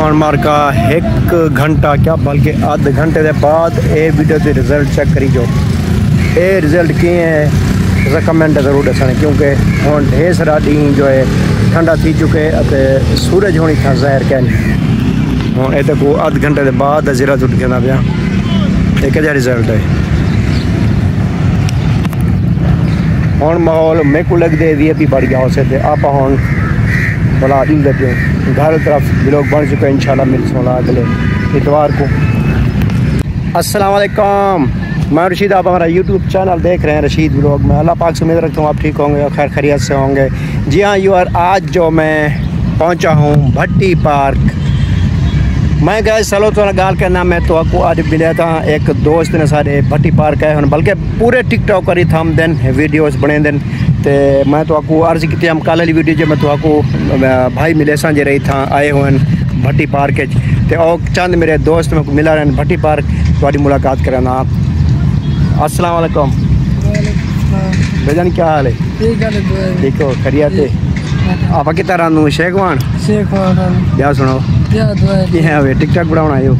ਹੁਣ मार्का 1 घंटा क्या बल्कि आधे घंटे के बाद ये वीडियो के रिजल्ट चेक करी जो ये रिजल्ट किए हैं कमेंट जरूर दसने क्योंकि हम ढेर सारा डी जो है ठंडा थी चुके सूरज होनी था ज़ाहिर क्या नहीं हूँ ये को आधे घंटे के बाद जिरा टुट के पाया ये क्या रिजल्ट है हूँ माहौल मेरे को लगते भी भी बढ़ गया उसे आप हम भला दी पे घर तरफ लोग बन चुके हैं इंशाल्लाह मिल सोला अगले इतवार को। अस्सलाम वालेकुम, मैं रशीद, आप हमारा यूट्यूब चैनल देख रहे हैं रशीद व्लॉग में। अल्लाह पाक से उम्मीद रखता हूँ आप ठीक होंगे और खैर खैरियत से होंगे। जी हाँ यूर, आज जो मैं पहुँचा हूँ भट्टी पार्क। मैं गए सलो तो गाल करना मैं तो आपको आज मिला था एक दोस्त ने सारे भट्टी पार्क आए हैं बल्कि पूरे टिकटॉक करी थम दिन वीडियोस बने दिन तो मैं तो आपको अर्ज़ की हम कल वाली वीडियो जो मैं तो आपको भाई मिले सा रही था आए हुए हैं भट्टी पार्क तो और चंद मेरे दोस्त मेरे को मिला रहे भट्टी पार्क थोड़ी मुलाकात कराना। अस्सलाम वालेकुम बेजान, क्या हाल है? ठीक हो खैरियत? आप कितना रानू शेखवान क्या सुनो टिकटॉक बनाना आयो?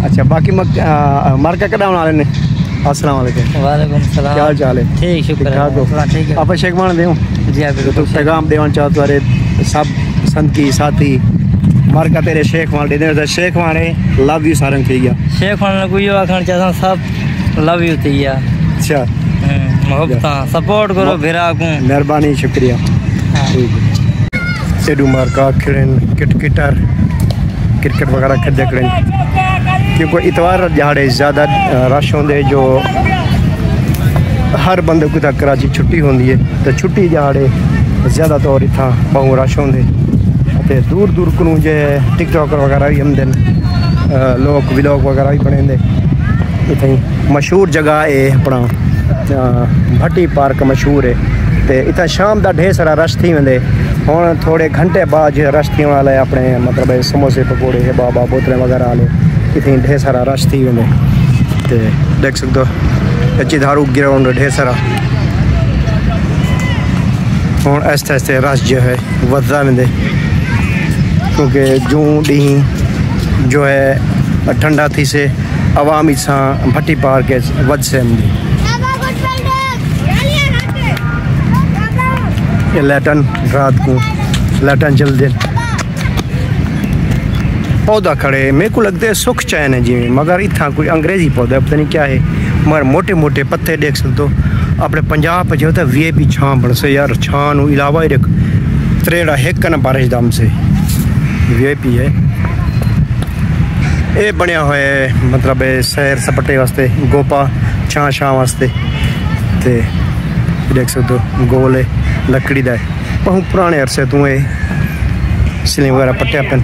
अच्छा बाकी मार्का कदा बना लेने? अस्सलाम वालेकुम। वालेकुम सलाम, क्या हाल चाल है? ठीक शुक्र है। ठीक है। आप शेखवान देव जी तो पैगाम देवन चाहो तुम्हारे सब संत की साथी मार्का तेरे शेखवान दे शेखवान है लव यू सारंग थी गया शेखवान को यो आखण चाहता सब लव यू थी गया। अच्छा मोहब्बत सपोर्ट करो भिरा को मेहरबानी शुक्रिया। ठीक है एडू मार्का खेलन क्रिकेट वगैरह खेलते करें क्योंकि इतवार दिहाड़े ज़्यादा रश होंगे जो हर बंदे को तक कराची छुट्टी होंगी है तो छुट्टी दिहाड़े ज़्यादा तौर इतना बहु रश होंगे तो दूर दूर को जो टिकटॉकर वगैरह भी आते हैं लोग व्लॉग वगैरह भी बने इतनी मशहूर जगह है अपना भट्टी पार्क मशहूर है तो इतना शाम का ढेर सारा रश थी वेंदे हूँ थोड़े घंटे बाद जो रश थी वाले अपने मतलब समोसे पकौड़े है बाबा बोतलें वगैरह वाले इतनी ढेर सारा रश थी वेंदे तो देख सकते हो अच्छी धारू ग्राउंड ढेर सारा हूँ आस्ते आस्ते रश जो है वधदा वेंदे क्योंकि जूं डी जो है ठंडा थी से आवाम इसा भट्टी पार्क वध से लैटन रात को लैटन चलते पौधा खड़े मेरे को लगते हैं सुख चैन है जिमें मगर इतना कोई अंग्रेजी पौधा पता नहीं क्या है मगर मोटे मोटे पत्ते देख सकते हो अपने पंजाब जो होता है VIP छां बन से यार छां इलावा ही त्रेड़ा हेक न बारिश दम से VIP है ये बनया हुआ है मतलब सैर सपटे वास्ते गोपा छां छां वास्ते ते देख सकते हो गोल है लकड़ी का बहुत पुराने अरसे तू ये सिले वगैरह पट्टिया पेन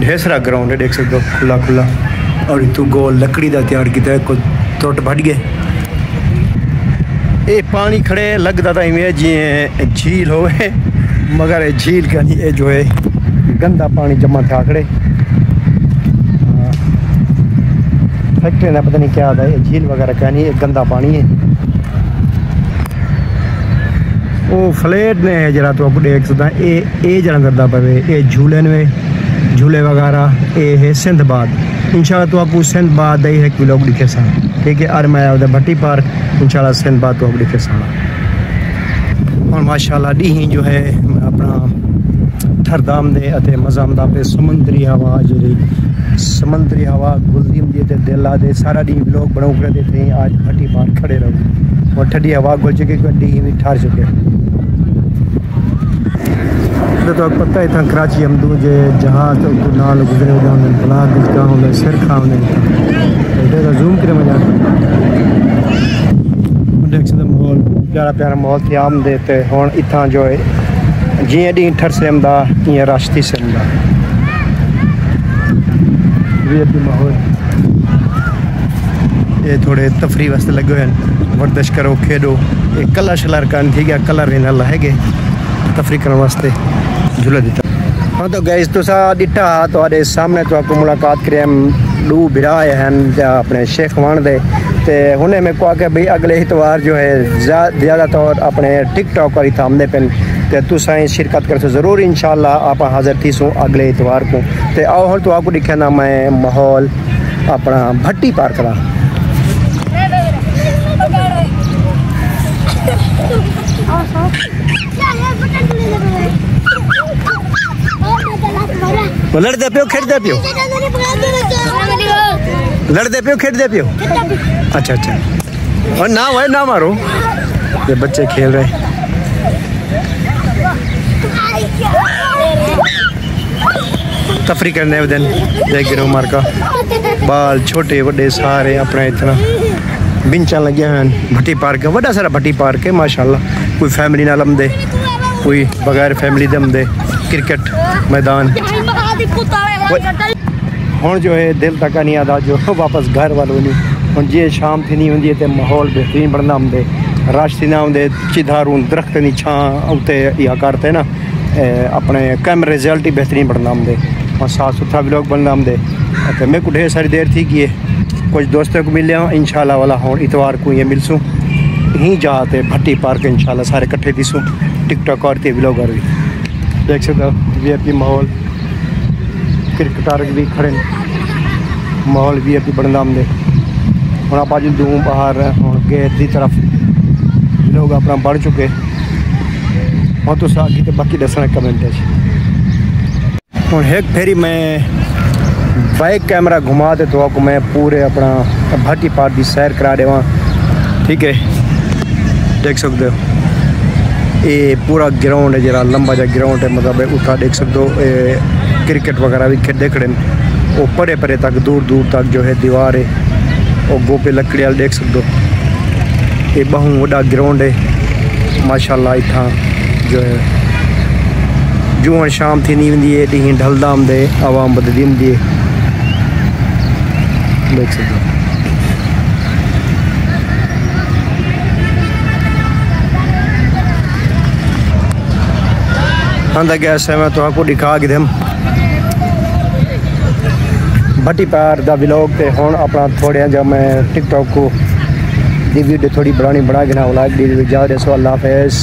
ढेर सारा ग्राउंड है देख सकते हो खुला खुला और तू गोल लकड़ी का तैयार किया को टुट फट गए ये पानी खड़े लगता था इवें जी झील हो मगर ये झील का नहीं ये जो है गंदा पानी जमा था खड़े फैक्ट्री ना पता नहीं क्या आता है झील वगैरह का नहीं ये गंदा पानी है वो फ्लैट ने है जरा तो आपको देख सकता है ये जरा करता पवे ये झूले में झूले वगैरह ये है सिंधबाद इंशाल्लाह तो आपको सिंधबाद ही है व्लॉग दिखे सा ठीक है और मैं उधर भट्टी पार्क इंशाल्लाह सिंधबाद तो आप दिखे सा और माशाल्लाह डी जो है अपना ठरदाम दे अते मजामदा पे समुद्री हवा जी समुद्री हवा गुलदीम दी ते दिला दे सारा डी व्लॉग बनाओ कर देते हैं आज भट्टी पार्क खड़े रहो और ठंडी हवा गुल चुके डी भी ठहर चुके तो पता है कराची हम दूजे जहाज तो नाल गुजरे ब्लाक गाँव सिर खाने जूम करे मजा देख सकते माहौल प्यारा प्यारा माहौल थे आम देते हूँ इतना जो है जी डी ठर से आमदा इं रश थी से आमदा माहौल ये थोड़े तफरी वास्ते लगे हुए हैं वर्जिश करो खेडो ये कलर शलर कर थी गया कलर इन है तफरी करने वास्ते झूला दिता हाँ तो गैस तुसा डिठा तो सामने तो आपको मुलाकात करें दो बिराए हैं अपने शेख वन दे ते हुने में को भाई अगले इतवार जो है ज़्यादातर अपने टिकटॉक वाली थामने पे ते तुसा शिरकत कर ज़रूर इंशाल्लाह आप हाजिर थी सूँ अगले इतवार को ते आओ हम तो आपको दिखे ना मैं माहौल अपना भट्टी पार्क का लड़ते पियो खेड़ते पियो लड़ते पियो खेड़ते पियो अच्छा अच्छा और ना भाई ना मारो ये बच्चे खेल रहे तफरी करने दिन देख गिरो मार का बाल छोटे बड़े सारे अपना इतना बिंचा लगे हैं भट्टी पार्क है बड़ा सारा भट्टी पार्क है माशाल्लाह कोई फैमिली ना लमदे कोई बगैर फैमिली दमदे क्रिकेट मैदान हूँ जो है दिल तक नहीं आता जो वापस घर वालों नहीं हूँ जी शाम थी नहीं होंगी तो माहौल बेहतरीन बनना होंगे रश थी ना होंगे चिधारू दरख्त नहीं छां उत्ते या करते ना अपने कैमरे रिजल्ट ही बेहतरीन बनना होंगे और साफ सुथरा भी लोग बनना होंगे तो मेरे को ढेर सारी देर थी कि कुछ दोस्तों को मिले इंशाल्लाह वाला हूँ इतवार को ये मिलसूँ यहीं जाते भट्टी पार्क इंशाल्लाह सारे इकट्ठे थीसूँ टिकटॉक और भी लोग और भी देख सकते हो VIP माहौल क्रिकेटर भी खड़े माहौल VIP बनना होंगे हम आप दूँ बाहर हूँ गेट की तरफ लोग अपना बढ़ चुके और तो आगे तो बाकी दसना कमेंट हूँ एक फेरी मैं बाइक कैमरा घुमा दे तो आपको मैं पूरे अपना भट्टी पार्क की सैर करा देवा ठीक है देख सकते हो ये पूरा ग्राउंड है जरा लंबा जा ग्राउंड है मतलब उठा देख सकते हो क्रिकेट वगैरह भी खेडे खड़े वो परे परे तक दूर दूर तक जो है दीवार है और गोपे लकड़ी वाल देख सकते हो ये बहु वड़ा ग्राउंड है माशाल्लाह इतना जो है जूं शाम थी नहीं होंगी डी ढलदा होंगे आवाम बदली होंगी देख सकते हो हाँ गैस है मैं तो आपको दिखा के दम भट्टी पार्क का व्लॉग पे हूँ अपना थोड़े जब मैं टिकटॉक को दी वीडियो थोड़ी बनानी बना के ना लाइक दी जा रहे सो अल्लाह हाफिज़।